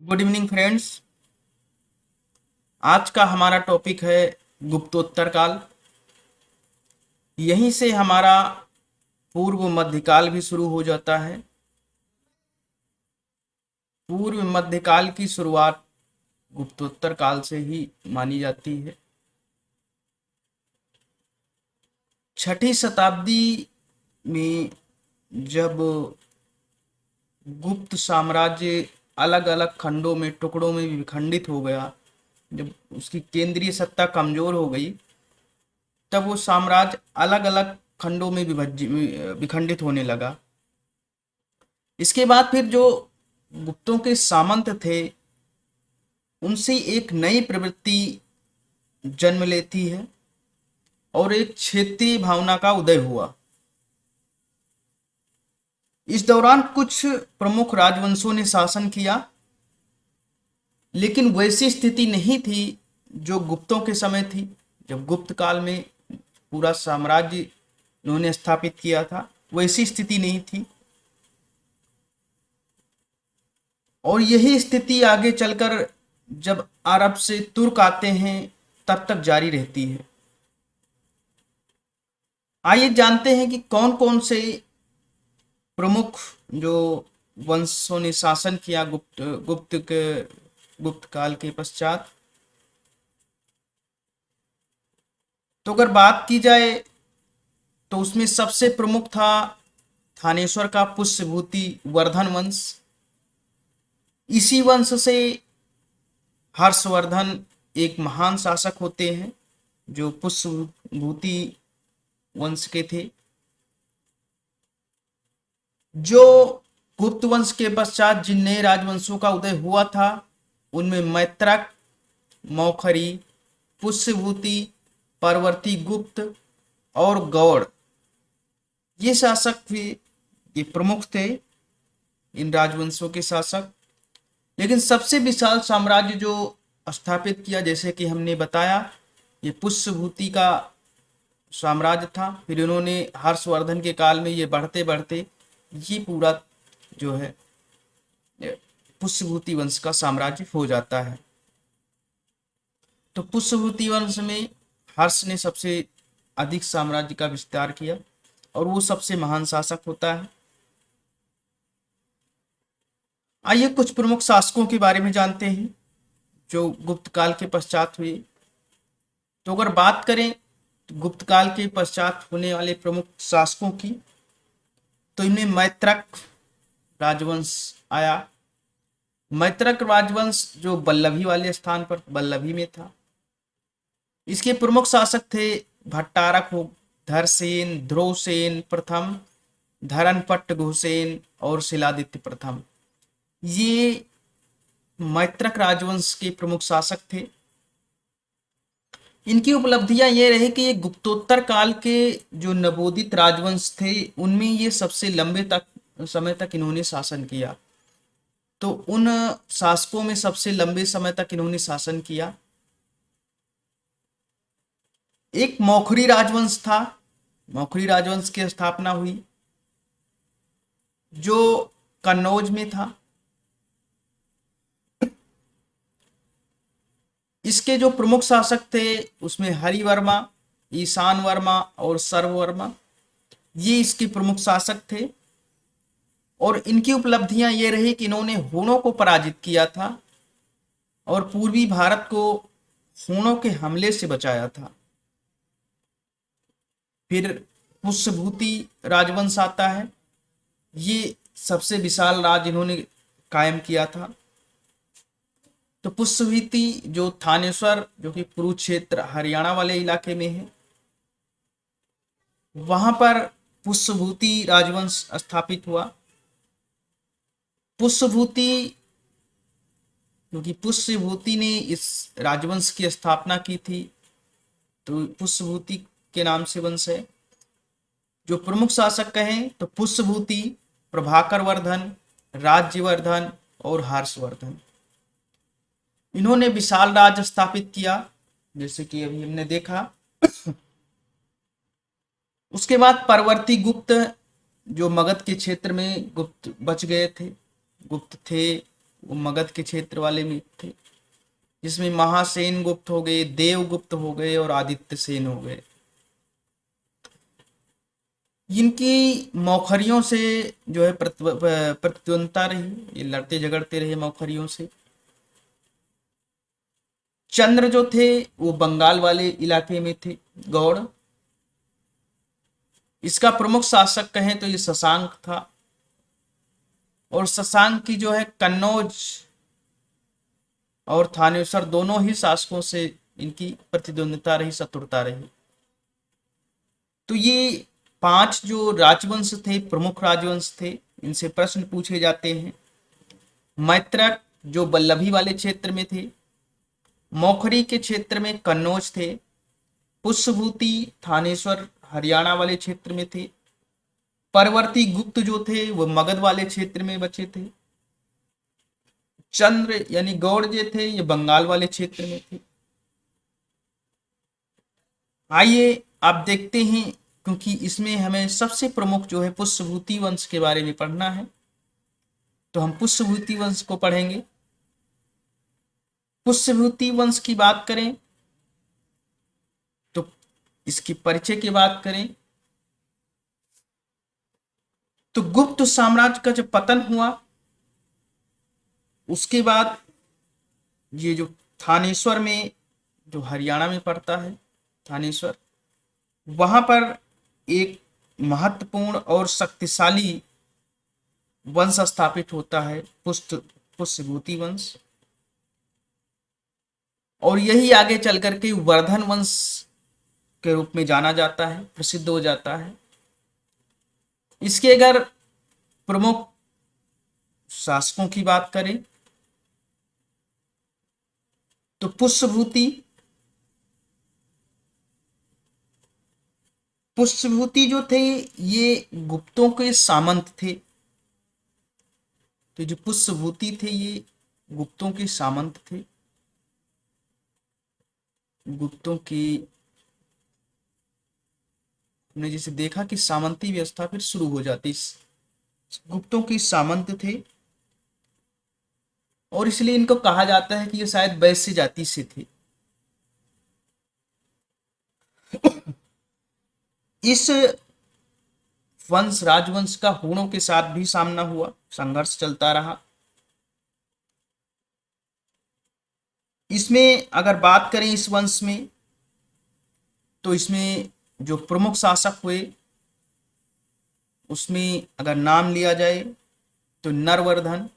Good evening friends. आज का हमारा टॉपिक है गुप्तोत्तर काल। यहीं से हमारा पूर्व मध्यकाल भी शुरू हो जाता है। पूर्व मध्यकाल की शुरुआत गुप्तोत्तर काल से ही मानी जाती है। छठी शताब्दी में जब गुप्त साम्राज्य अलग अलग खंडों में टुकड़ों में विखंडित हो गया, जब उसकी केंद्रीय सत्ता कमजोर हो गई, तब वो साम्राज्य अलग अलग खंडों में विखंडित होने लगा। इसके बाद फिर जो गुप्तों के सामंत थे, उनसे एक नई प्रवृत्ति जन्म लेती है और एक क्षेत्रीय भावना का उदय हुआ। इस दौरान कुछ प्रमुख राजवंशों ने शासन किया, लेकिन वैसी स्थिति नहीं थी जो गुप्तों के समय थी। जब गुप्त काल में पूरा साम्राज्य इन्होंने स्थापित किया था, वैसी स्थिति नहीं थी। और यही स्थिति आगे चलकर जब अरब से तुर्क आते हैं तब तक जारी रहती है। आइए जानते हैं कि कौन कौन से प्रमुख जो वंशों ने शासन किया गुप्त काल के पश्चात। तो अगर बात की जाए तो उसमें सबसे प्रमुख था थानेश्वर का पुष्यभूति वर्धन वंश। इसी वंश से हर्षवर्धन एक महान शासक होते हैं जो पुष्यभूति वंश के थे। जो गुप्त वंश के पश्चात जिन नए राजवंशों का उदय हुआ था, उनमें मैत्रक, मौखरी, पुष्यभूति, परवर्ती गुप्त और गौड़, ये शासक भी ये प्रमुख थे, इन राजवंशों के शासक। लेकिन सबसे विशाल साम्राज्य जो स्थापित किया, जैसे कि हमने बताया, ये पुष्यभूति का साम्राज्य था। फिर इन्होंने हर्षवर्धन के काल में ये बढ़ते बढ़ते ये पूरा जो है पुष्यभूति वंश का साम्राज्य हो जाता है। तो पुष्यभूति वंश में हर्ष ने सबसे अधिक साम्राज्य का विस्तार किया और वो सबसे महान शासक होता है। आइए कुछ प्रमुख शासकों के बारे में जानते हैं जो गुप्त काल के पश्चात हुए। तो अगर बात करें तो गुप्त काल के पश्चात होने वाले प्रमुख शासकों की, तो इनमें मैत्रक राजवंश आया। मैत्रक राजवंश जो बल्लभी वाले स्थान पर बल्लभी में था। इसके प्रमुख शासक थे भट्टारक हो, धरसेन, ध्रुवसेन प्रथम, धरनपट्ट घुसेन और शिलादित्य प्रथम। ये मैत्रक राजवंश के प्रमुख शासक थे। इनकी उपलब्धियां ये रही कि ये गुप्तोत्तर काल के जो नवोदित राजवंश थे, उनमें ये सबसे लंबे तक समय तक इन्होंने शासन किया। तो उन शासकों में सबसे लंबे समय तक इन्होंने शासन किया। एक मौखरी राजवंश था। मौखरी राजवंश की स्थापना हुई जो कन्नौज में था। इसके जो प्रमुख शासक थे उसमें हरिवर्मा, ईशान वर्मा और सर्ववर्मा, ये इसके प्रमुख शासक थे। और इनकी उपलब्धियां ये रही कि इन्होंने हूणों को पराजित किया था और पूर्वी भारत को हूणों के हमले से बचाया था। फिर पुष्यभूति राजवंश आता है। ये सबसे विशाल राज इन्होंने कायम किया था। तो पुष्यभूति जो थानेश्वर, जो कि कुरुक्षेत्र हरियाणा वाले इलाके में है, वहां पर पुष्यभूति राजवंश स्थापित हुआ। पुष्यभूति, क्योंकि पुष्यभूति ने इस राजवंश की स्थापना की थी, तो पुष्यभूति के नाम से वंश है। जो प्रमुख शासक कहें तो पुष्यभूति, प्रभाकर वर्धन, राज्यवर्धन और हर्षवर्धन। इन्होंने विशाल राज स्थापित किया, जैसे कि अभी हमने देखा। उसके बाद परवर्ती गुप्त जो मगध के क्षेत्र में गुप्त बच गए थे, गुप्त थे, वो मगध के क्षेत्र वाले में थे, जिसमें महासेन गुप्त हो गए, देवगुप्त हो गए और आदित्य सेन हो गए। इनकी मौखरियों से जो है प्रतिद्वंदता रही, ये लड़ते झगड़ते रहे मौखरियों से। चंद्र जो थे वो बंगाल वाले इलाके में थे, गौड़। इसका प्रमुख शासक कहें तो ये शशांक था, और शशांक की जो है कन्नौज और थानेश्वर दोनों ही शासकों से इनकी प्रतिद्वंदिता रही, शत्रुता रही। तो ये 5 जो राजवंश थे, प्रमुख राजवंश थे, इनसे प्रश्न पूछे जाते हैं। मैत्रक जो बल्लभी वाले क्षेत्र में थे, मौखरी के क्षेत्र में कन्नौज थे, पुष्यभूति थानेश्वर हरियाणा वाले क्षेत्र में थे, परवर्ती गुप्त जो थे वो मगध वाले क्षेत्र में बचे थे, चंद्र यानी गौड़ जो थे ये बंगाल वाले क्षेत्र में थे। आइए आप देखते हैं, क्योंकि इसमें हमें सबसे प्रमुख जो है पुष्यभूति वंश के बारे में पढ़ना है, तो हम पुष्यभूति वंश को पढ़ेंगे। पुष्यभूति वंश की बात करें तो इसकी परिचय की बात करें तो गुप्त साम्राज्य का जब पतन हुआ उसके बाद ये जो थानेश्वर में, जो हरियाणा में पड़ता है थानेश्वर, वहां पर एक महत्वपूर्ण और शक्तिशाली वंश स्थापित होता है, पुष्यभूति वंश। और यही आगे चल करके वर्धन वंश के रूप में जाना जाता है, प्रसिद्ध हो जाता है। इसके अगर प्रमुख शासकों की बात करें तो पुष्यभूति जो थे ये गुप्तों के सामंत थे। तो जो पुष्यभूति थे ये गुप्तों के सामंत थे। गुप्तों की हमने जैसे देखा कि सामंती व्यवस्था फिर शुरू हो जाती, गुप्तों की सामंत थे, और इसलिए इनको कहा जाता है कि ये शायद वैश्य जाति से थे। इस वंश राजवंश का हूणों के साथ भी सामना हुआ, संघर्ष चलता रहा। इसमें अगर बात करें इस वंश में, तो इसमें जो प्रमुख शासक हुए उसमें अगर नाम लिया जाए तो नरवर्धन,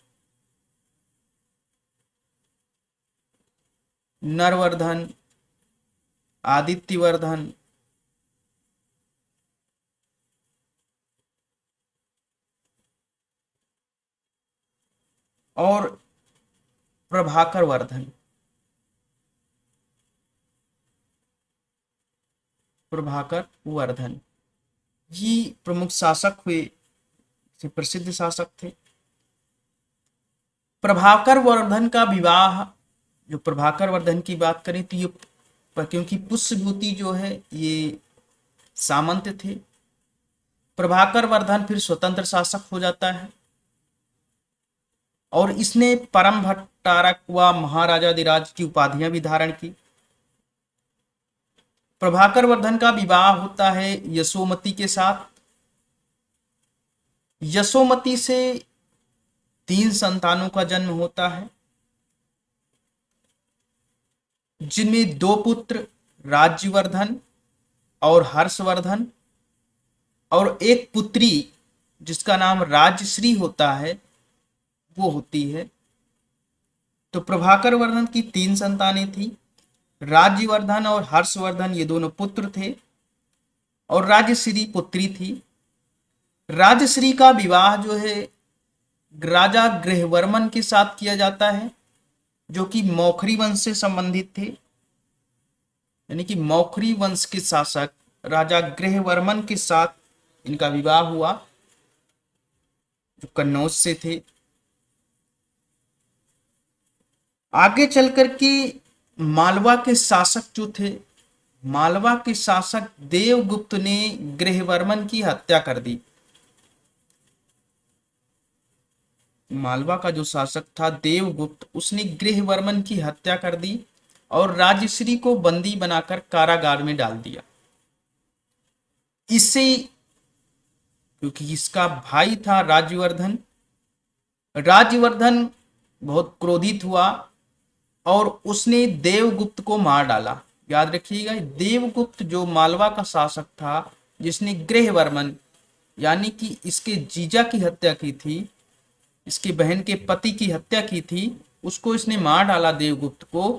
आदित्यवर्धन, और प्रभाकर वर्धन। ये प्रमुख शासक हुए, प्रसिद्ध शासक थे। प्रभाकर वर्धन का विवाह, जो प्रभाकर वर्धन की बात करें तो ये, क्योंकि पुष्यभूति जो है ये सामंत थे, प्रभाकर वर्धन फिर स्वतंत्र शासक हो जाता है, और इसने परम भट्टारक व महाराजाधिराज की उपाधियां भी धारण की। प्रभाकर वर्धन का विवाह होता है यशोमती के साथ। यशोमती से 3 संतानों का जन्म होता है, जिनमें 2 पुत्र राज्यवर्धन और हर्षवर्धन, और एक पुत्री जिसका नाम राजश्री होता है वो होती है। तो प्रभाकर वर्धन की 3 संतानें थी, राज्यवर्धन और हर्षवर्धन ये दोनों पुत्र थे, और राजश्री पुत्री थी। राजश्री का विवाह जो है राजा गृहवर्मन के साथ किया जाता है, जो कि मौखरी वंश से संबंधित थे। यानी कि मौखरी वंश के शासक राजा गृहवर्मन के साथ इनका विवाह हुआ, जो कन्नौज से थे। आगे चलकर के मालवा के शासक जो थे, मालवा के शासक देवगुप्त ने गृहवर्मन की हत्या कर दी। मालवा का जो शासक था देवगुप्त, उसने गृहवर्मन की हत्या कर दी और राजश्री को बंदी बनाकर कारागार में डाल दिया। इससे, क्योंकि इसका भाई था राज्यवर्धन, राज्यवर्धन बहुत क्रोधित हुआ और उसने देवगुप्त को मार डाला। याद रखिएगा, देवगुप्त जो मालवा का शासक था, जिसने गृहवर्मन यानी कि इसके जीजा की हत्या की थी, इसकी बहन के पति की हत्या की थी, उसको इसने मार डाला देवगुप्त को।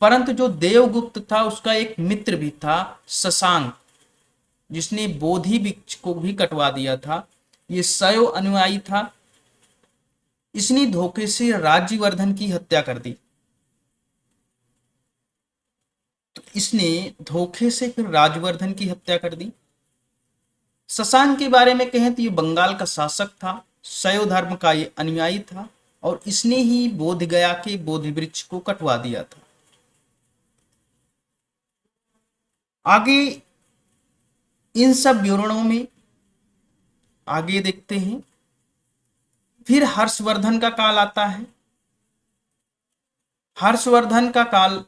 परंतु जो देवगुप्त था उसका एक मित्र भी था शशांक, जिसने बोधि वृक्ष को भी कटवा दिया था। ये सयो अनुयायी था। इसने धोखे से राज्यवर्धन की हत्या कर दी। तो इसने धोखे से फिर राज्यवर्धन की हत्या कर दी। शशांक के बारे में कहें तो ये बंगाल का शासक था, शैव धर्म का ये अनुयायी था और इसने ही बोध गया के बोधि वृक्ष को कटवा दिया था। आगे इन सब विवरणों में आगे देखते हैं। फिर हर्षवर्धन का काल आता है। हर्षवर्धन का काल,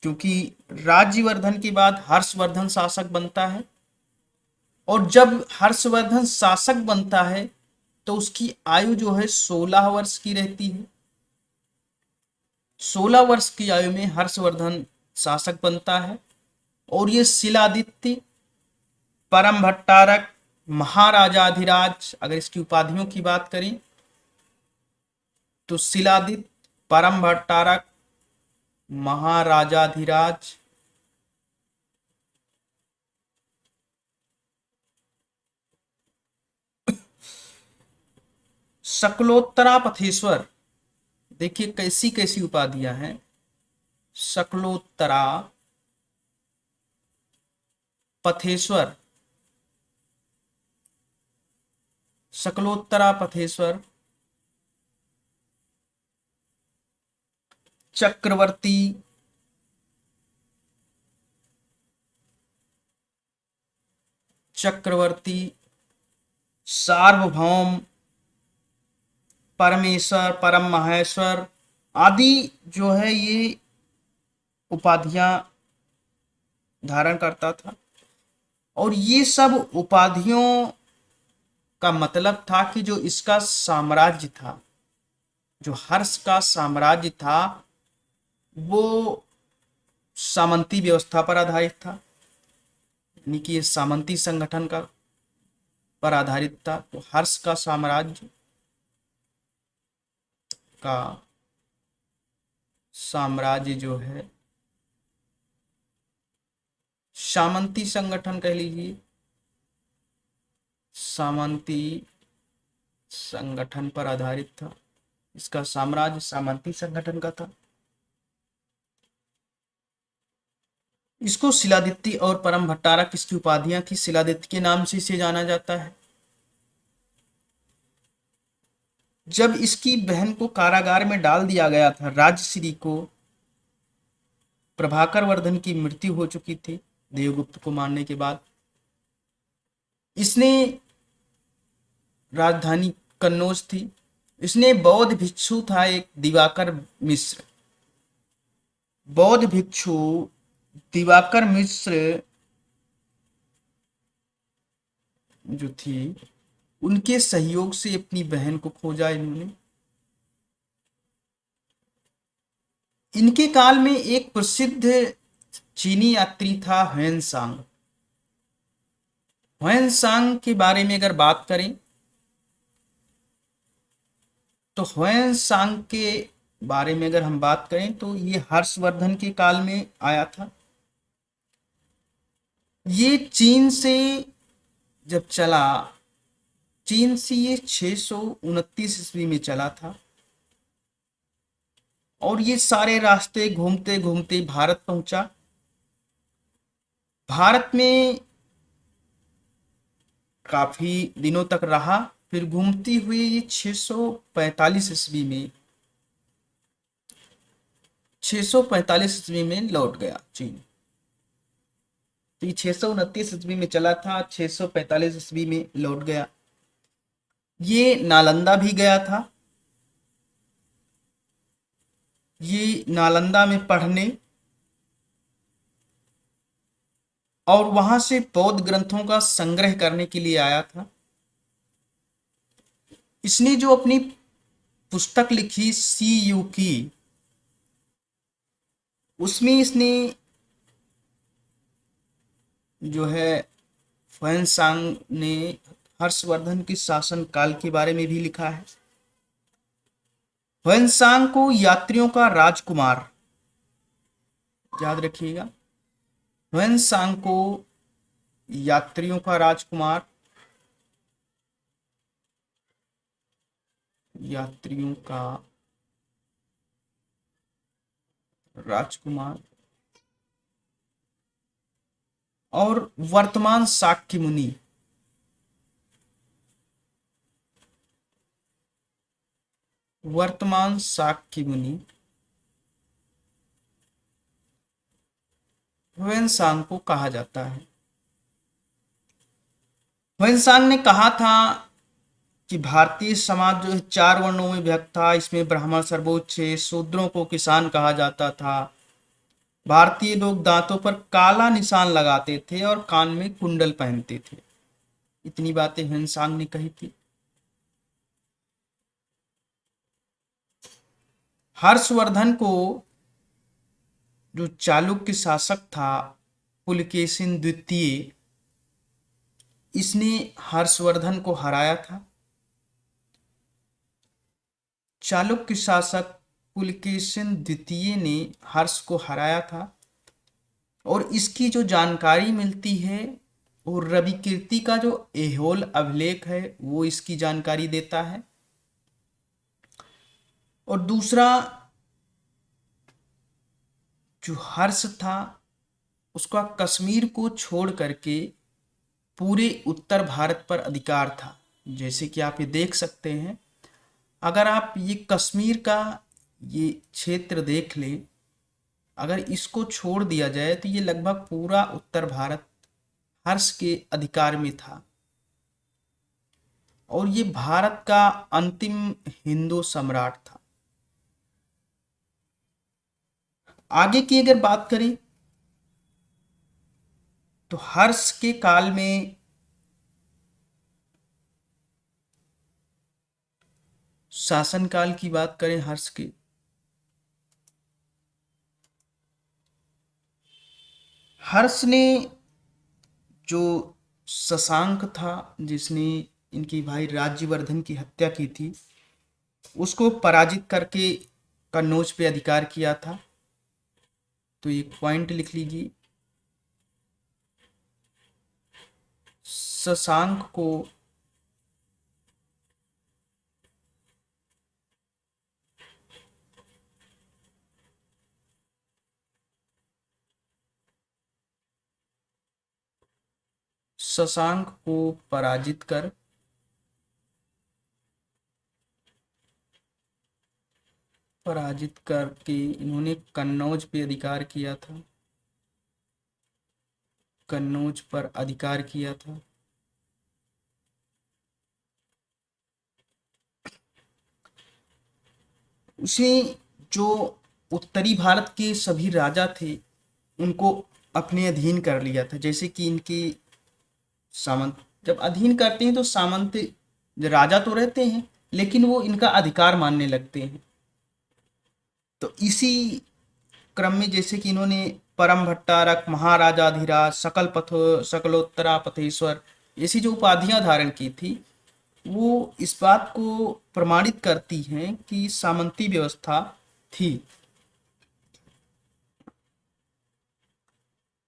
क्योंकि राज्यवर्धन के बाद हर्षवर्धन शासक बनता है और जब हर्षवर्धन शासक बनता है तो उसकी आयु जो है 16 वर्ष की रहती है। 16 वर्ष की आयु में हर्षवर्धन शासक बनता है और ये शिलादित्य, परम भट्टारक, महाराजाधिराज, अगर इसकी उपाधियों की बात करें तो शिलादित्य, परम भट्टारक, महाराजाधिराज, शकलोत्तरा पथेश्वर, देखिए कैसी कैसी उपाधियां हैं। शकलोत्तरा पथेश्वर, शकलोत्तरा पथेश्वर, चक्रवर्ती, चक्रवर्ती, सार्वभौम, परमेश्वर, परम महेश्वर आदि जो है ये उपाधियां धारण करता था। और ये सब उपाधियों का मतलब था कि जो इसका साम्राज्य था, जो हर्ष का साम्राज्य था, वो सामंती व्यवस्था पर आधारित था, यानी कि ये सामंती संगठन का पर आधारित था। तो हर्ष का साम्राज्य का साम्राज्य जो है सामंती संगठन कह लीजिए, सामंती संगठन पर आधारित था। इसका साम्राज्य सामंती संगठन का था। इसको शिलादित्य और परम भट्टारक, इसकी उपाधियां थी। शिलादित्य के नाम से इसे जाना जाता है। जब इसकी बहन को कारागार में डाल दिया गया था, राजश्री को, प्रभाकर वर्धन की मृत्यु हो चुकी थी देवगुप्त को मारने के बाद। इसने, राजधानी कन्नौज थी, इसने बौद्ध भिक्षु था एक दिवाकर मिश्र, बौद्ध भिक्षु दिवाकर मिश्र जो थी, उनके सहयोग से अपनी बहन को खोजा इन्होंने। इनके काल में एक प्रसिद्ध चीनी यात्री था ह्वेनसांग। ह्वेनसांग के बारे में अगर बात करें तो ह्वेनसांग के बारे में अगर हम बात करें तो ये हर्षवर्धन के काल में आया था। ये चीन से जब चला, चीन से ये 629 ईस्वी में चला था और ये सारे रास्ते घूमते घूमते भारत पहुंचा। भारत में काफी दिनों तक रहा, फिर घूमती हुई ये 645 ईस्वी में, 645 ईस्वी में लौट गया चीन। तो ये 629 ईस्वी में चला था, 645 ईस्वी में लौट गया। ये नालंदा भी गया था। ये नालंदा में पढ़ने और वहां से बौद्ध ग्रंथों का संग्रह करने के लिए आया था। इसने जो अपनी पुस्तक लिखी सी यू की, उसमें इसने जो है ह्वेनसांग ने हर्षवर्धन के शासन काल के बारे में भी लिखा है। ह्वेनसांग को यात्रियों का राजकुमार, याद रखिएगा, ह्वेनसांग को यात्रियों का राजकुमार, यात्रियों का राजकुमार और वर्तमान शाक्य मुनि, वर्तमान शाक्य मुनि ह्वेनसांग को कहा जाता है। ह्वेनसांग ने कहा था कि भारतीय समाज जो है 4 वर्णों में विभक्त था। इसमें ब्राह्मण सर्वोच्च है, शूद्रों को किसान कहा जाता था। भारतीय लोग दांतों पर काला निशान लगाते थे और कान में कुंडल पहनते थे। इतनी बातें ह्वेनसांग ने कही थी। हर्षवर्धन को जो चालुक्य शासक था पुलकेशिन द्वितीय, इसने हर्षवर्धन को हराया था। चालुक्य शासक पुलकेशिन द्वितीय ने हर्ष को हराया था और इसकी जो जानकारी मिलती है वो रवि कीर्ति का जो ऐहोल अभिलेख है वो इसकी जानकारी देता है। और दूसरा, जो हर्ष था उसका कश्मीर को छोड़ करके पूरे उत्तर भारत पर अधिकार था। जैसे कि आप ये देख सकते हैं, अगर आप ये कश्मीर का ये क्षेत्र देख लें, अगर इसको छोड़ दिया जाए तो ये लगभग पूरा उत्तर भारत हर्ष के अधिकार में था और ये भारत का अंतिम हिंदू सम्राट था। आगे की अगर बात करें तो हर्ष के काल में शासनकाल की बात करें हर्ष के, हर्ष ने जो शशांक था जिसने इनकी भाई राज्यवर्धन की हत्या की थी, उसको पराजित करके कन्नौज पे अधिकार किया था। तो एक पॉइंट लिख लीजिए, शशांक को शशांक को पराजित कर पराजित करके इन्होंने कन्नौज पे अधिकार किया था, कन्नौज पर अधिकार किया था। उसे जो उत्तरी भारत के सभी राजा थे उनको अपने अधीन कर लिया था। जैसे कि इनके सामंत जब अधीन करते हैं तो सामंत राजा तो रहते हैं लेकिन वो इनका अधिकार मानने लगते हैं। तो इसी क्रम में जैसे कि इन्होंने परम भट्टारक, महाराजाधिराज, सकल पथ सकलोत्तरा पथेश्वर ऐसी जो उपाधियां धारण की थी, वो इस बात को प्रमाणित करती हैं कि सामंती व्यवस्था थी।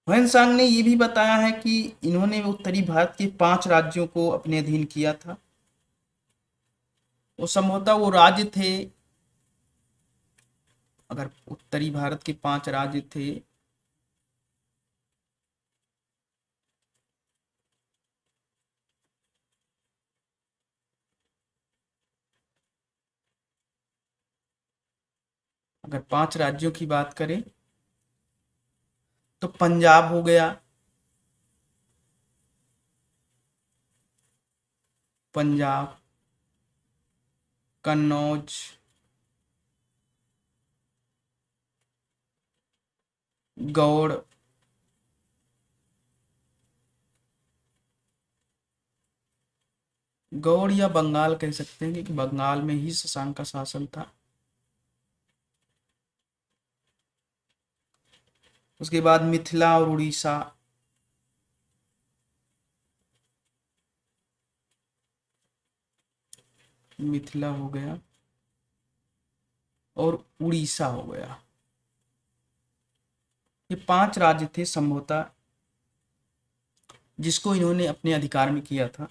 ह्वेनसांग ने ये भी बताया है कि इन्होंने उत्तरी भारत के 5 राज्यों को अपने अधीन किया था। वो संभवतः वो राज्य थे, अगर उत्तरी भारत के 5 राज्य थे, अगर 5 राज्यों की बात करें तो पंजाब हो गया, पंजाब, कन्नौज, गौड़, गौड़ या बंगाल कह सकते हैं क्योंकि बंगाल में ही शशांक का शासन था। उसके बाद मिथिला और उड़ीसा, मिथिला हो गया और उड़ीसा हो गया। ये 5 राज्य थे संभवतः जिसको इन्होंने अपने अधिकार में किया था।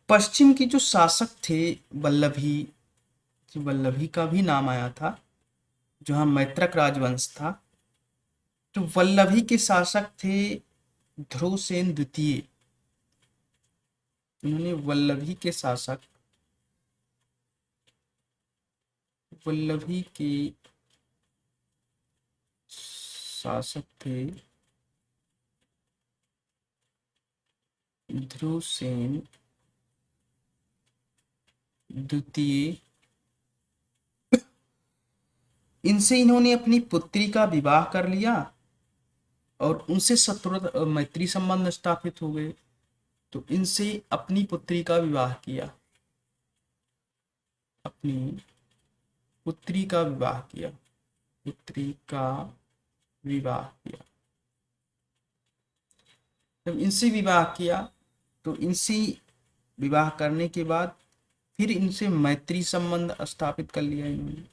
पश्चिम की जो शासक थे वल्लभी, वल्लभी का भी नाम आया था, जहां मैत्रक राजवंश था। तो वल्लभी के शासक थे ध्रुवसेन द्वितीय। उन्होंने वल्लभी के शासक, वल्लभी के शासक थे ध्रुवसेन द्वितीय। इनसे इन्होंने अपनी पुत्री का विवाह कर लिया और उनसे शत्रुता मैत्री संबंध स्थापित हो गए। तो इनसे अपनी पुत्री का विवाह किया, अपनी पुत्री का विवाह किया, पुत्री का विवाह किया। जब इनसे विवाह किया तो इनसे विवाह करने के बाद फिर इनसे मैत्री संबंध स्थापित कर लिया इन्होंने।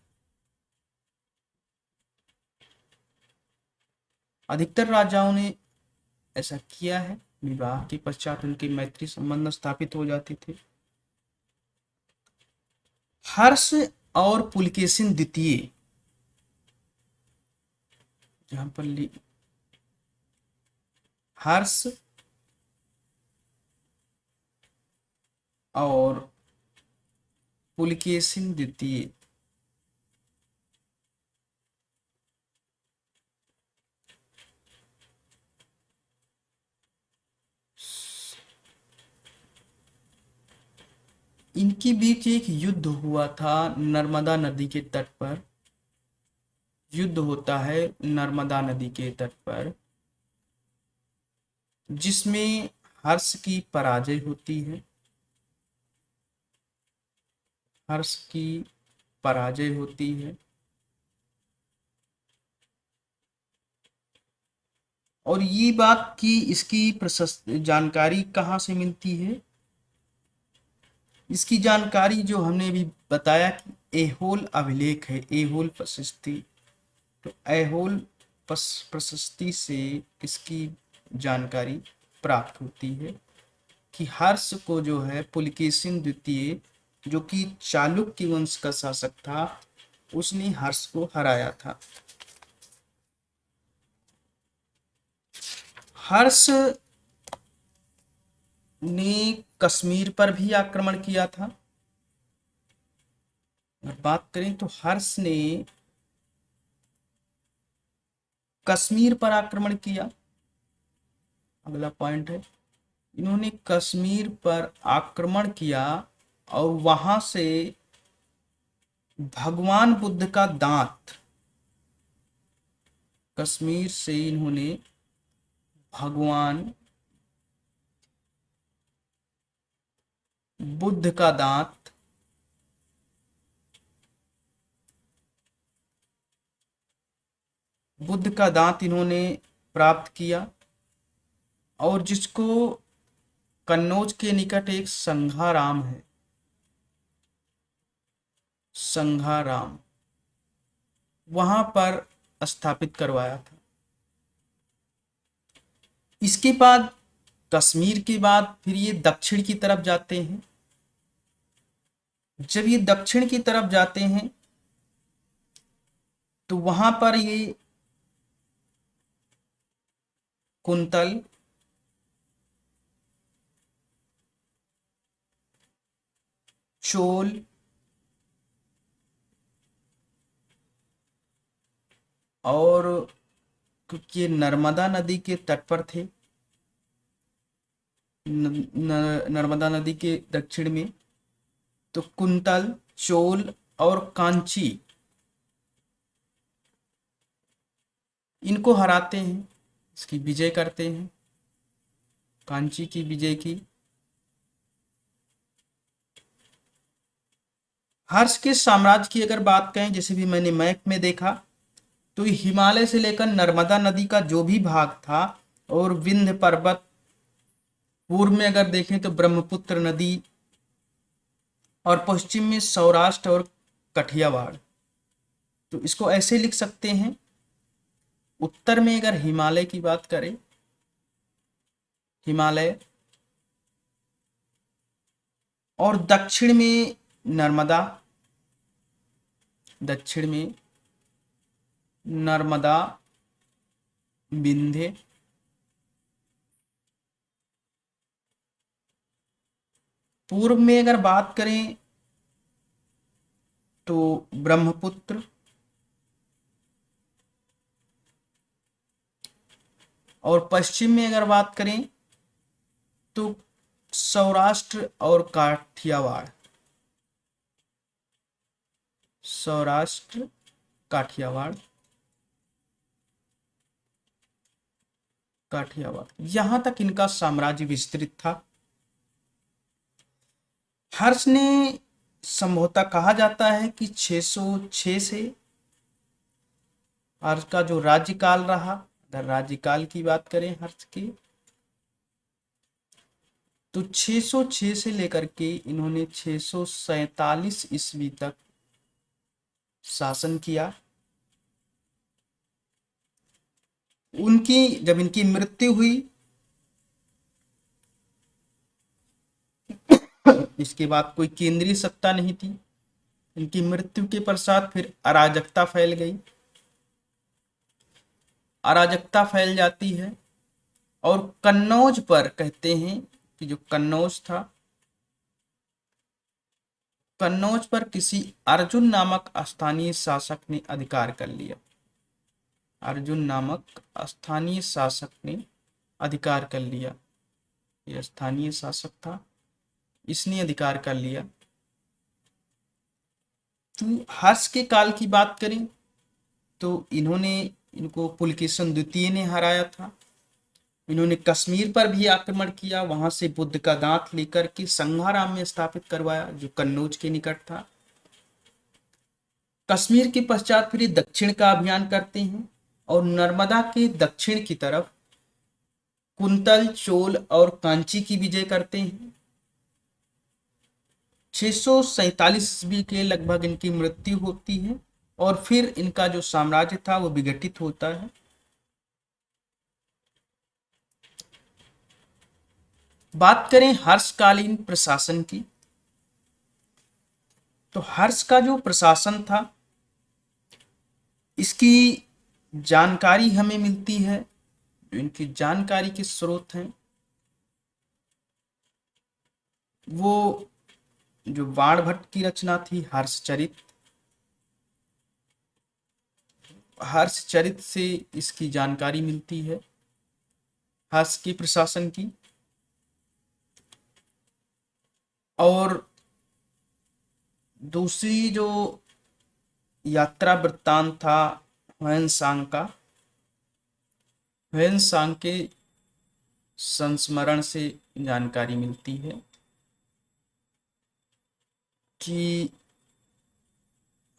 अधिकतर राजाओं ने ऐसा किया है, विवाह के पश्चात उनके मैत्री संबंध स्थापित हो जाते थे। हर्ष और पुलकेशिन द्वितीय, जहां पर हर्ष और पुलकेशिन द्वितीय, इनके बीच एक युद्ध हुआ था नर्मदा नदी के तट पर। युद्ध होता है नर्मदा नदी के तट पर, जिसमें हर्ष की पराजय होती है। हर्ष की पराजय होती है और ये बात की इसकी प्रशस्त जानकारी कहाँ से मिलती है? इसकी जानकारी जो हमने अभी बताया कि ऐहोल अभिलेख है, ऐहोल प्रशस्ति। तो ऐहोल प्रशस्ति से इसकी जानकारी प्राप्त होती है कि हर्ष को जो है पुलकेशिन द्वितीय, जो कि चालुक्य वंश का शासक था, उसने हर्ष को हराया था। हर्ष ने कश्मीर पर भी आक्रमण किया था। अगर बात करें तो हर्ष ने कश्मीर पर आक्रमण किया। अगला पॉइंट है, इन्होंने कश्मीर पर आक्रमण किया और वहां से भगवान बुद्ध का दांत, कश्मीर से इन्होंने भगवान बुद्ध का दांत, बुद्ध का दांत इन्होंने प्राप्त किया और जिसको कन्नौज के निकट एक संघाराम है, संघाराम, वहां पर स्थापित करवाया था। इसके बाद कश्मीर के बाद फिर ये दक्षिण की तरफ जाते हैं। जब ये दक्षिण की तरफ जाते हैं तो वहां पर ये कुंतल, चोल और क्योंकि ये नर्मदा नदी के तट पर थे, नर्मदा नदी के दक्षिण में, तो कुंतल, चोल और कांची इनको हराते हैं, इसकी विजय करते हैं, कांची की विजय की। हर्ष के साम्राज्य की अगर बात करें, जैसे भी मैंने मैप में देखा, तो हिमालय से लेकर नर्मदा नदी का जो भी भाग था और विंध्य पर्वत, पूर्व में अगर देखें तो ब्रह्मपुत्र नदी, और पश्चिम में सौराष्ट्र और कठियावाड़। तो इसको ऐसे लिख सकते हैं, उत्तर में अगर हिमालय की बात करें, हिमालय, और दक्षिण में नर्मदा, दक्षिण में नर्मदा, विंध्य, पूर्व में अगर बात करें तो ब्रह्मपुत्र, और पश्चिम में अगर बात करें तो सौराष्ट्र और काठियावाड़, सौराष्ट्र, काठियावाड़, काठियावाड़, यहां तक इनका साम्राज्य विस्तृत था। हर्ष ने संभवतः कहा जाता है कि 606 से हर्ष का जो राज्यकाल रहा, अगर राज्यकाल की बात करें हर्ष की, तो 606 से लेकर के इन्होंने 647 ईस्वी तक शासन किया। उनकी जब इनकी मृत्यु हुई, इसके बाद कोई केंद्रीय सत्ता नहीं थी। इनकी मृत्यु के पश्चात फिर अराजकता फैल गई, अराजकता फैल जाती है, और कन्नौज पर कहते हैं कि जो कन्नौज था, कन्नौज पर किसी अर्जुन नामक स्थानीय शासक ने अधिकार कर लिया। अर्जुन नामक स्थानीय शासक ने अधिकार कर लिया, यह स्थानीय शासक था, इसने अधिकार कर लिया। तो हर्ष के काल की बात करें तो इनको पुलकेशन द्वितीय ने हराया था। इन्होंने कश्मीर पर भी आक्रमण किया, वहां से बुद्ध का दांत लेकर के संघाराम में स्थापित करवाया, जो कन्नौज के निकट था। कश्मीर के पश्चात फिर दक्षिण का अभियान करते हैं और नर्मदा के दक्षिण की तरफ कुंतल, चोल और कांची की विजय करते हैं। 647 ईस्वी के लगभग इनकी मृत्यु होती है, और फिर इनका जो साम्राज्य था वो विघटित होता है। बात करें हर्षकालीन प्रशासन की, तो हर्ष का जो प्रशासन था, इसकी जानकारी हमें मिलती है, जो इनकी जानकारी के स्रोत हैं वो जो बाणभट्ट की रचना थी हर्षचरित, हर्षचरित से इसकी जानकारी मिलती है, हर्ष के प्रशासन की। और दूसरी जो यात्रा वृत्तांत था ह्वेनसांग का, ह्वेनसांग के संस्मरण से जानकारी मिलती है कि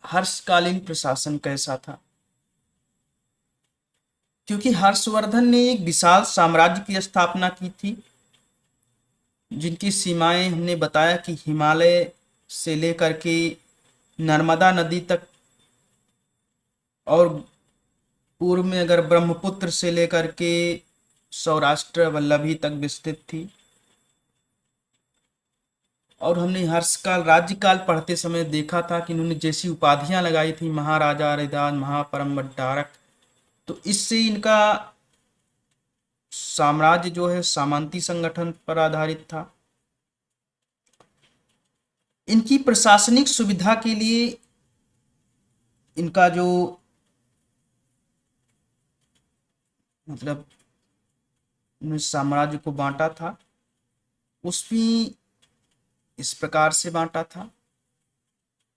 हर्षकालीन प्रशासन कैसा था। क्योंकि हर्षवर्धन ने एक विशाल साम्राज्य की स्थापना की थी, जिनकी सीमाएं हमने बताया कि हिमालय से लेकर के नर्मदा नदी तक, और पूर्व में अगर ब्रह्मपुत्र से लेकर के सौराष्ट्र वल्लभी तक विस्तृत थी। और हमने हर्षकाल राज्यकाल पढ़ते समय देखा था कि इन्होंने जैसी उपाधियां लगाई थी, महाराजा हरिदास, महापरम भट्टारक, तो इससे इनका साम्राज्य जो है सामंती संगठन पर आधारित था। इनकी प्रशासनिक सुविधा के लिए इनका जो मतलब साम्राज्य को बांटा था, उसमें इस प्रकार से बांटा था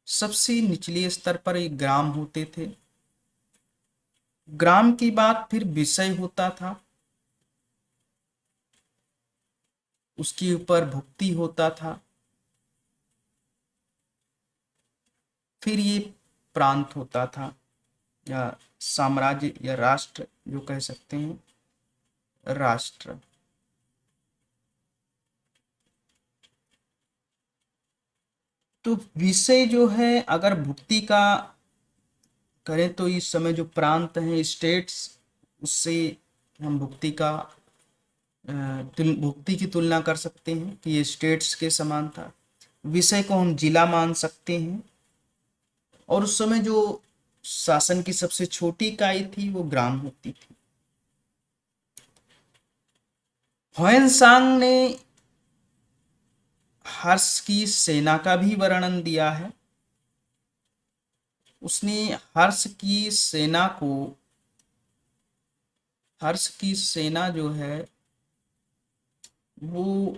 सबसे निचले स्तर पर एक ग्राम होते थे। ग्राम की बात फिर विषय होता था, उसके ऊपर भुक्ति होता था, फिर ये प्रांत होता था या साम्राज्य या राष्ट्र जो कह सकते हैं, राष्ट्र। तो विषय जो है अगर भुक्ति का करें तो इस समय जो प्रांत हैं, स्टेट्स, उससे हम भुक्ति का भुक्ति की तुलना कर सकते हैं कि ये स्टेट्स के समान था। विषय को हम जिला मान सकते हैं, और उस समय जो शासन की सबसे छोटी इकाई थी वो ग्राम होती थी। ह्वेनसांग ने हर्ष की सेना का भी वर्णन दिया है। उसने हर्ष की सेना जो है वो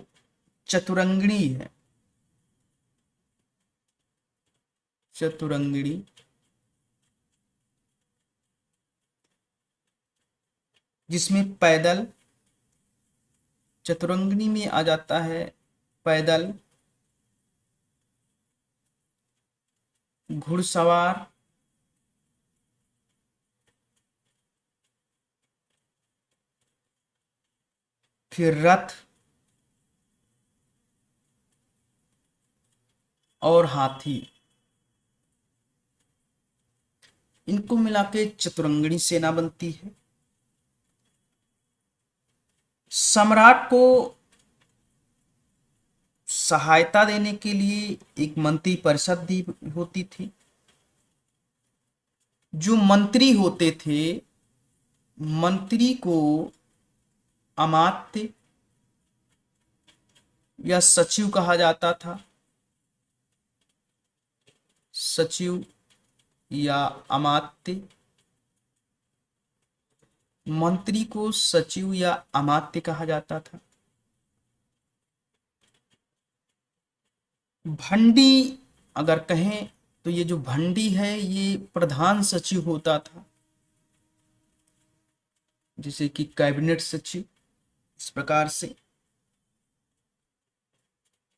चतुरंगिणी है, चतुरंगिणी। जिसमें पैदल, चतुरंगिनी में आ जाता है पैदल, घुड़सवार, फिर रथ और हाथी, इनको मिला के चतुरंगिणी सेना बनती है। सम्राट को सहायता देने के लिए एक मंत्री परिषद भी होती थी। जो मंत्री होते थे, मंत्री को अमात्य या सचिव कहा जाता था, सचिव या अमात्य। मंत्री को सचिव या अमात्य कहा जाता था। भंडी अगर कहें तो ये जो भंडी है ये प्रधान सचिव होता था, जैसे कि कैबिनेट सचिव, इस प्रकार से।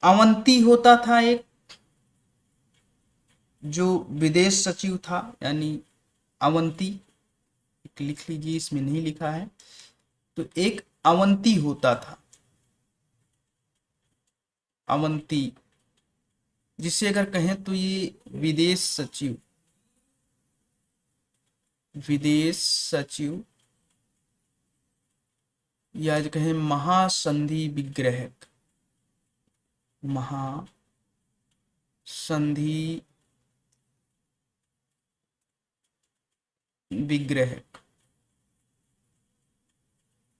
अवंती होता था एक, जो विदेश सचिव था, यानी अवंती, लिख लीजिए, इसमें नहीं लिखा है। तो एक अवंती होता था, अवंती, जिसे अगर कहें तो ये विदेश सचिव, विदेश सचिव, या जो कहें महासंधि विग्रहक, महासंधि विग्रहक।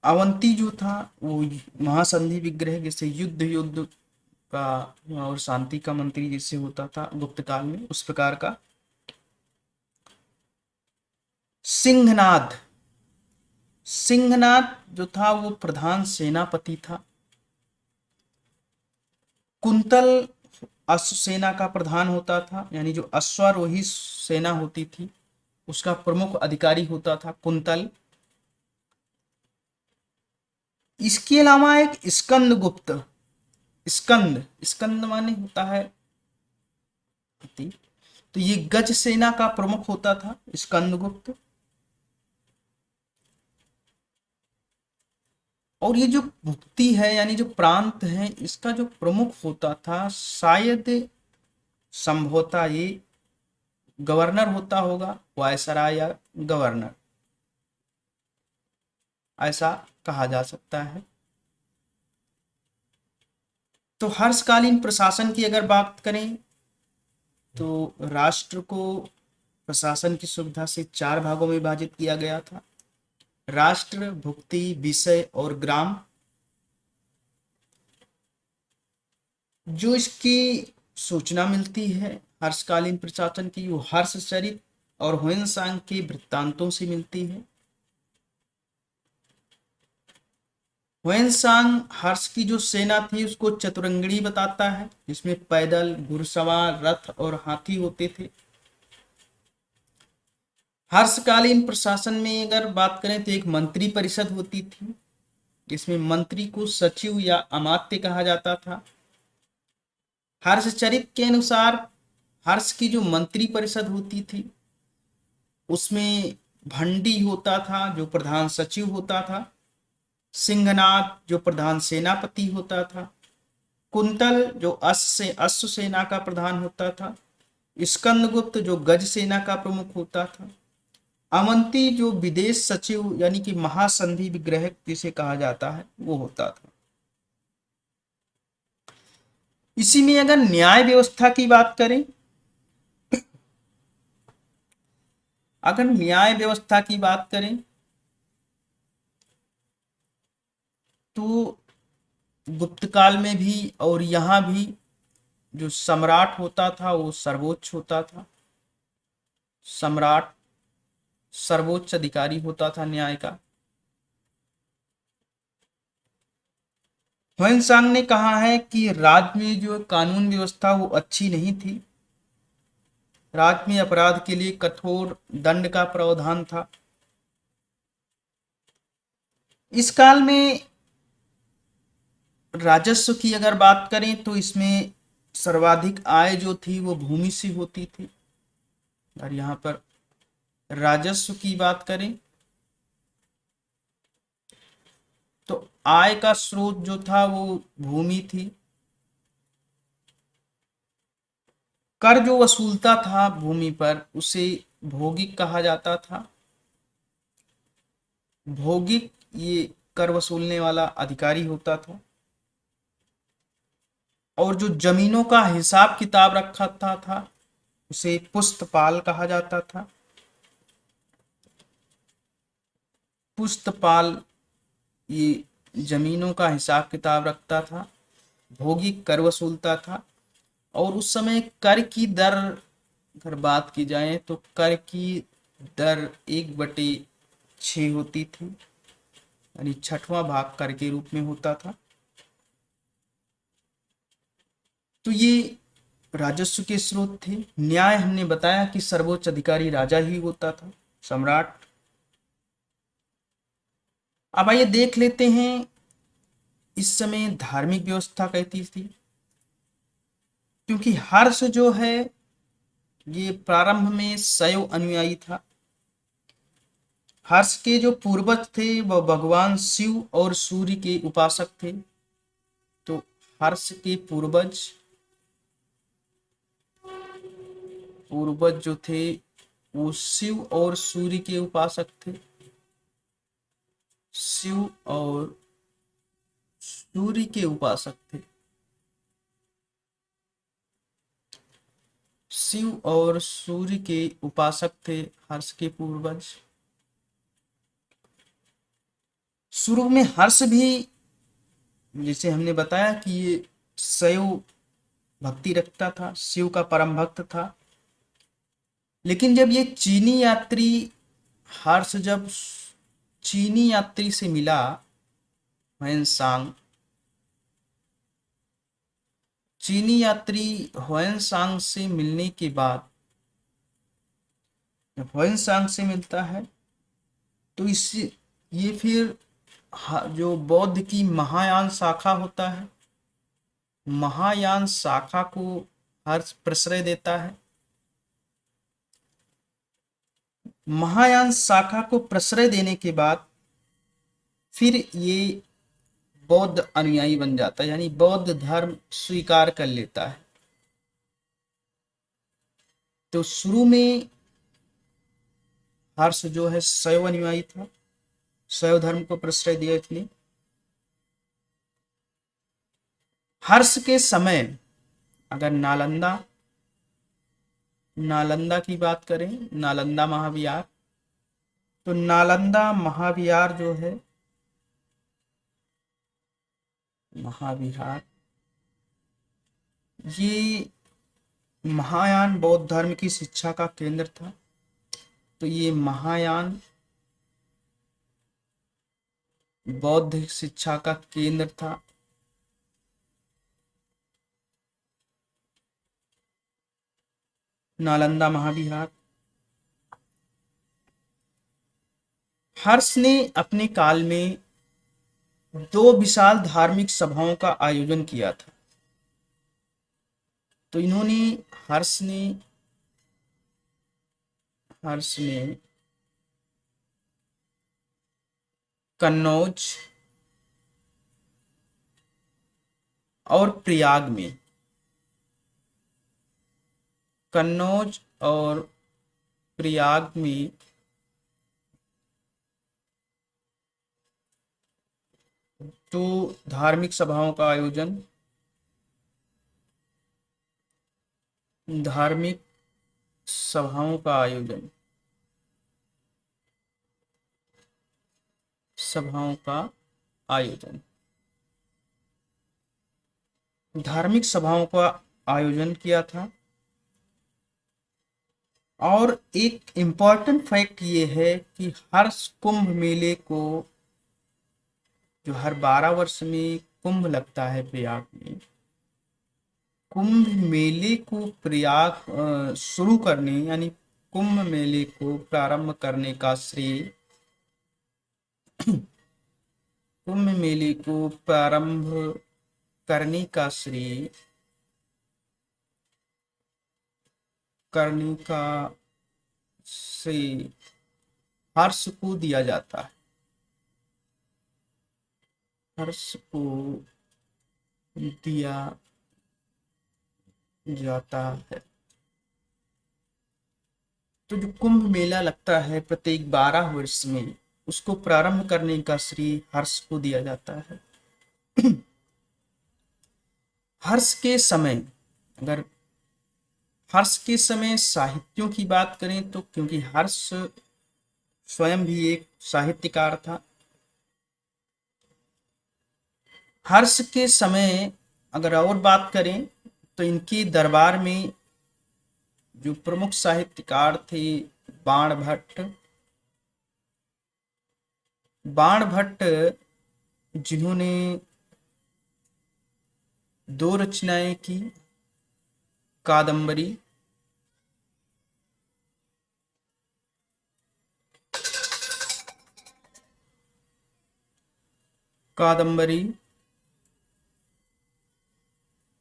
अवंती जो था वो महासंधि विग्रह, जैसे युद्ध का और शांति का मंत्री जैसे होता था गुप्त काल में, उस प्रकार का। सिंहनाद, सिंहनाद जो था वो प्रधान सेनापति था। कुंतल अश्व सेना का प्रधान होता था, यानी जो अश्वारोही सेना होती थी उसका प्रमुख अधिकारी होता था कुंतल। इसके अलावा एक स्कंद गुप्त, स्कंद, स्कंद माने होता है हाथी, तो ये गज सेना का प्रमुख होता था स्कंद गुप्त। और ये जो भुक्ति है यानी जो प्रांत है, इसका जो प्रमुख होता था शायद संभवतः ये गवर्नर होता होगा, वायसराय या गवर्नर, ऐसा कहा जा सकता है। तो हर्षकालीन प्रशासन की अगर बात करें तो राष्ट्र को प्रशासन की सुविधा से 4 भागों में विभाजित किया गया था: राष्ट्र, भुक्ति, विषय और ग्राम। जो इसकी सूचना मिलती है हर्षकालीन प्रशासन की, वो हर्षचरित और ह्वेनसांग के वृत्तांतों से मिलती है। ह्वेनसांग हर्ष की जो सेना थी उसको चतुरंगड़ी बताता है, जिसमें पैदल, घुड़सवार, रथ और हाथी होते थे। हर्षकालीन प्रशासन में अगर बात करें तो एक मंत्री परिषद होती थी, जिसमें मंत्री को सचिव या अमात्य कहा जाता था। हर्षचरित के अनुसार हर्ष की जो मंत्री परिषद होती थी उसमें भंडी होता था जो प्रधान सचिव होता था, सिंहनाद जो प्रधान सेनापति होता था, कुंतल जो अश्व सेना का प्रधान होता था, स्कंदगुप्त जो गज सेना का प्रमुख होता था, अवंती जो विदेश सचिव यानी कि महासंधि विग्रह जिसे कहा जाता है वो होता था। इसी में अगर न्याय व्यवस्था की बात करें, अगर न्याय व्यवस्था की बात करें तो गुप्त काल में भी और यहाँ भी जो सम्राट होता था वो सर्वोच्च होता था। सम्राट सर्वोच्च अधिकारी होता था न्याय का। ह्वेनसांग ने कहा है कि राज्य में जो कानून व्यवस्था वो अच्छी नहीं थी। राज्य में अपराध के लिए कठोर दंड का प्रावधान था। इस काल में राजस्व की अगर बात करें तो इसमें सर्वाधिक आय जो थी वो भूमि से होती थी। और यहाँ पर राजस्व की बात करें तो आय का स्रोत जो था वो भूमि थी। कर जो वसूलता था भूमि पर उसे भौगिक कहा जाता था। भौगिक ये कर वसूलने वाला अधिकारी होता था। और जो जमीनों का हिसाब किताब रखा था उसे पुस्तपाल कहा जाता था। पुस्तपाल ये जमीनों का हिसाब किताब रखता था, भौगिक कर वसूलता था। और उस समय कर की दर अगर बात की जाए तो कर की दर 1/6 होती थी, यानी छठवां भाग कर के रूप में होता था। तो ये राजस्व के स्रोत थे। न्याय हमने बताया कि सर्वोच्च अधिकारी राजा ही होता था, सम्राट। अब आइए देख लेते हैं इस समय धार्मिक व्यवस्था कैसी थी। क्योंकि हर्ष जो है ये प्रारंभ में शैव अनुयायी था। हर्ष के जो पूर्वज थे वह भगवान शिव और सूर्य के उपासक थे। तो हर्ष के पूर्वज जो थे वो शिव और सूर्य के उपासक थे। शिव और सूर्य के उपासक थे। शिव और सूर्य के उपासक थे हर्ष के पूर्वज। शुरू में हर्ष भी जैसे हमने बताया कि ये शैव भक्ति रखता था, शिव का परम भक्त था। लेकिन जब ये चीनी यात्री हर्ष जब चीनी यात्री से मिला ह्वेनसांग, चीनी यात्री ह्वेनसांग से मिलने के बाद जब ह्वेनसांग से मिलता है तो इससे ये फिर जो बौद्ध की महायान शाखा होता है, महायान शाखा को हर्ष प्रश्रय देता है। महायान शाखा को प्रश्रय देने के बाद फिर ये बौद्ध अनुयायी बन जाता है, यानी बौद्ध धर्म स्वीकार कर लेता है। तो शुरू में हर्ष जो है शैव अनुयायी था, शैव धर्म को प्रश्रय दिया इसने। हर्ष के समय अगर नालंदा की बात करें, नालंदा महाविहार, तो नालंदा महाविहार जो है महाविहार ये महायान बौद्ध धर्म की शिक्षा का केंद्र था। तो ये महायान बौद्ध शिक्षा का केंद्र था। नालंदा महाविहार। हर्ष ने अपने काल में दो विशाल धार्मिक सभाओं का आयोजन किया था। तो इन्होंने हर्ष ने हर्ष ने कन्नौज और प्रयाग में कन्नौज और प्रयाग में तो धार्मिक सभाओं का आयोजन धार्मिक सभाओं का आयोजन सभाओं का आयोजन धार्मिक सभाओं का आयोजन किया था। और एक इम्पॉर्टेंट फैक्ट ये है कि हर कुंभ मेले को, जो हर 12 वर्ष में कुंभ लगता है प्रयाग में, कुंभ मेले को प्रयाग शुरू करने यानी कुंभ मेले को प्रारंभ करने का श्रेय कुंभ मेले को प्रारंभ करने का श्रेय करने का श्रेय हर्ष को दिया जाता है। हर्ष को दिया जाता है। तो जो कुंभ मेला लगता है प्रत्येक 12 वर्ष में, उसको प्रारंभ करने का श्रेय हर्ष को दिया जाता है। हर्ष के समय अगर हर्ष के समय साहित्यों की बात करें तो, क्योंकि हर्ष स्वयं भी एक साहित्यकार था, हर्ष के समय अगर और बात करें तो इनके दरबार में जो प्रमुख साहित्यकार थे बाण भट्ट, जिन्होंने दो रचनाएं की, कादम्बरी कादम्बरी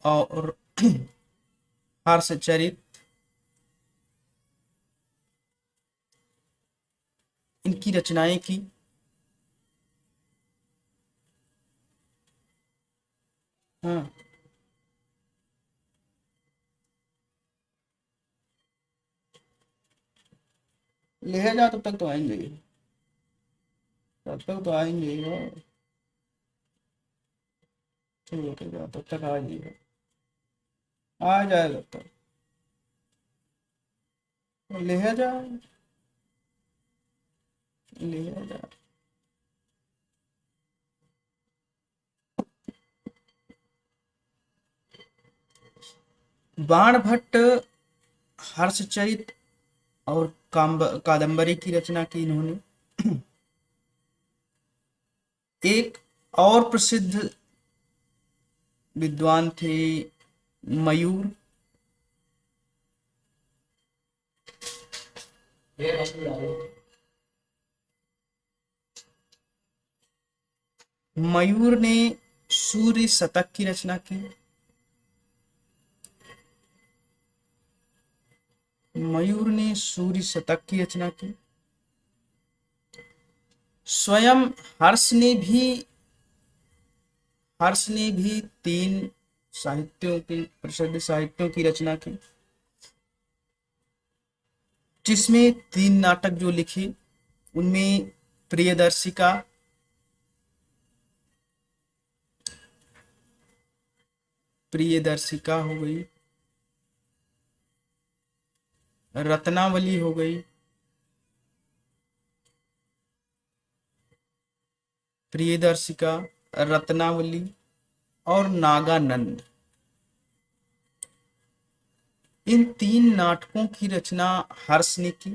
और हर्षचरित, इनकी रचनाएं की। हाँ, ले जा, तब तक तो आएंगे ही, तब तक तो आएंगे ही। ठीक है, तब तक आ जाइए, आ जाएगा तब ले जा ले जा। बाणभट्ट हर्षचरित और कादम्बरी की रचना की इन्होंने। एक और प्रसिद्ध विद्वान थे मयूर। मयूर ने सूर्य शतक की रचना की। मयूर ने सूर्य शतक की रचना की। स्वयं हर्ष ने भी 3 साहित्यों की प्रसिद्ध साहित्यों की रचना की, जिसमें 3 नाटक जो लिखे उनमें प्रियदर्शिका, हो गई, रत्नावली हो गई, प्रियदर्शिका, रत्नावली और नागानंद। इन 3 नाटकों की रचना हर्ष ने की।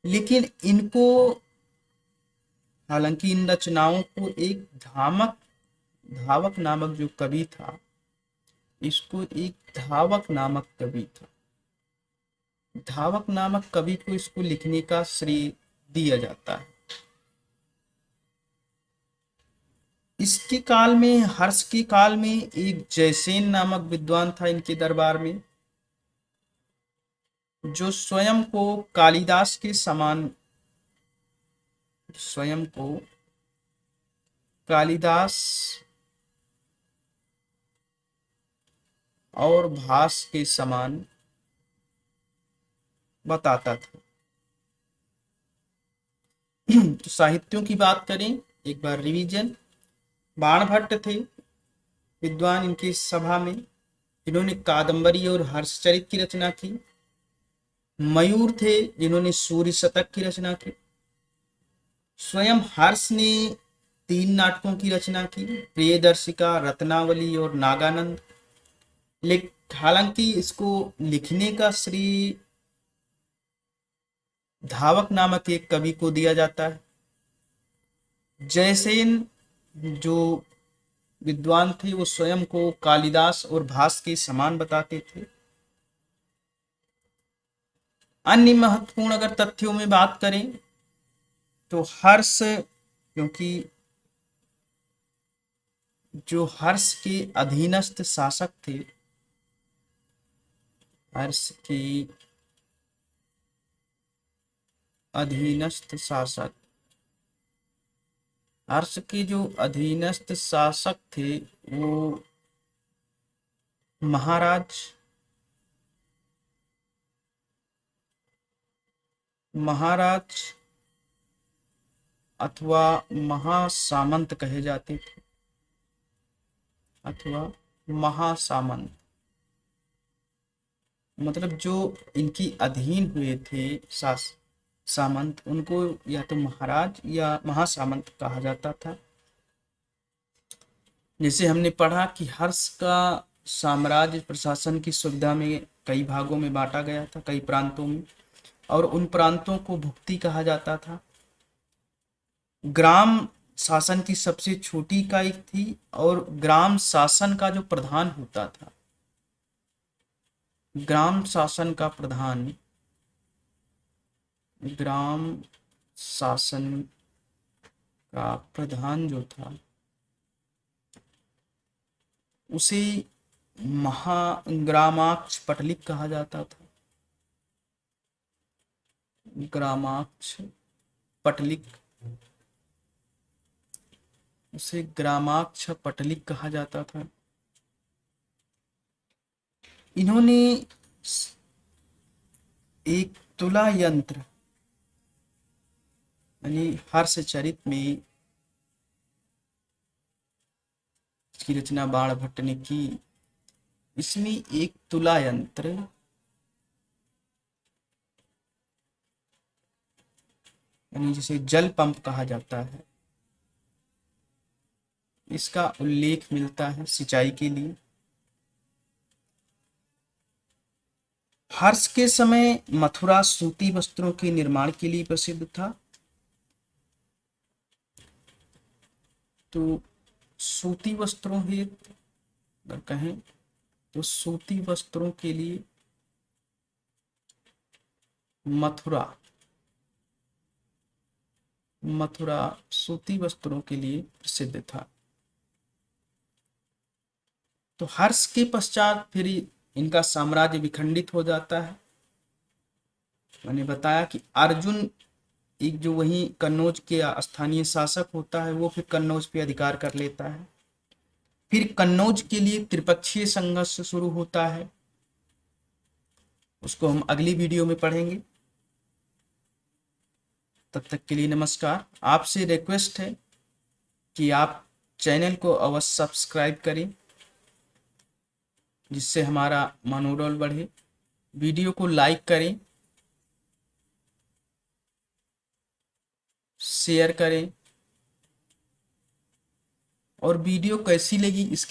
लेकिन इनको, हालांकि इन रचनाओं को एक धावक नामक जो कवि था, इसको एक धावक नामक कवि था, धावक नामक कवि को इसको लिखने का श्रेय दिया जाता है। इसके काल में, हर्ष के काल में, एक जयसेन नामक विद्वान था इनके दरबार में, जो स्वयं को कालिदास के समान, स्वयं को कालिदास और भास के समान बताता था। तो साहित्यों की बात करें, एक बार रिवीजन। बाणभट्ट थे विद्वान इनकी सभा में, जिन्होंने कादंबरी और हर्षचरित की रचना की। मयूर थे जिन्होंने सूर्य शतक की रचना की। स्वयं हर्ष ने 3 नाटकों की रचना की, प्रियदर्शिका, रत्नावली और नागानंद। हालांकि इसको लिखने का श्रेय धावक नामक एक कवि को दिया जाता है। जयसेन जो विद्वान थे वो स्वयं को कालिदास और भास के समान बताते थे। अन्य महत्वपूर्ण अगर तथ्यों में बात करें तो हर्ष, क्योंकि जो हर्ष के अधीनस्थ शासक थे, हर्ष के अधीनस्थ शासक, हर्ष के जो अधीनस्थ शासक थे वो महाराज अथवा महासामंत कहे जाते थे, अथवा महासामंत, मतलब जो इनकी अधीन हुए थे सामंत, उनको या तो महाराज या महासामंत कहा जाता था। जैसे हमने पढ़ा कि हर्ष का साम्राज्य प्रशासन की सुविधा में कई भागों में बांटा गया था, कई प्रांतों में, और उन प्रांतों को भुक्ति कहा जाता था। ग्राम शासन की सबसे छोटी इकाई थी, और ग्राम शासन का जो प्रधान होता था, ग्राम शासन का प्रधान, ग्राम शासन का प्रधान जो था उसे ग्रामाक्ष पटलिक कहा जाता था। ग्रामाक्ष पटलिक, उसे ग्रामाक्ष पटलिक कहा जाता था। इन्होंने एक तुला यंत्र यानी हर्षचरित में इसकी रचना बाणभट्ट ने की। इसमें एक तुला यंत्र यानी जिसे जल पंप कहा जाता है, इसका उल्लेख मिलता है सिंचाई के लिए। हर्ष के समय मथुरा सूती वस्त्रों के निर्माण के लिए प्रसिद्ध था। तो सूती वस्त्रों हेतु अगर कहें तो सूती वस्त्रों के लिए मथुरा सूती वस्त्रों के लिए प्रसिद्ध था। तो हर्ष के पश्चात फिर इनका साम्राज्य विखंडित हो जाता है। मैंने बताया कि अर्जुन, एक जो वहीं कन्नौज के स्थानीय शासक होता है, वो फिर कन्नौज पे अधिकार कर लेता है। फिर कन्नौज के लिए त्रिपक्षीय संघर्ष शुरू होता है, उसको हम अगली वीडियो में पढ़ेंगे। तब तक के लिए नमस्कार। आपसे रिक्वेस्ट है कि आप चैनल को अवश्य सब्सक्राइब करें, जिससे हमारा मनोबल बढ़े। वीडियो को लाइक करें, शेयर करें, और वीडियो कैसी लगी इसके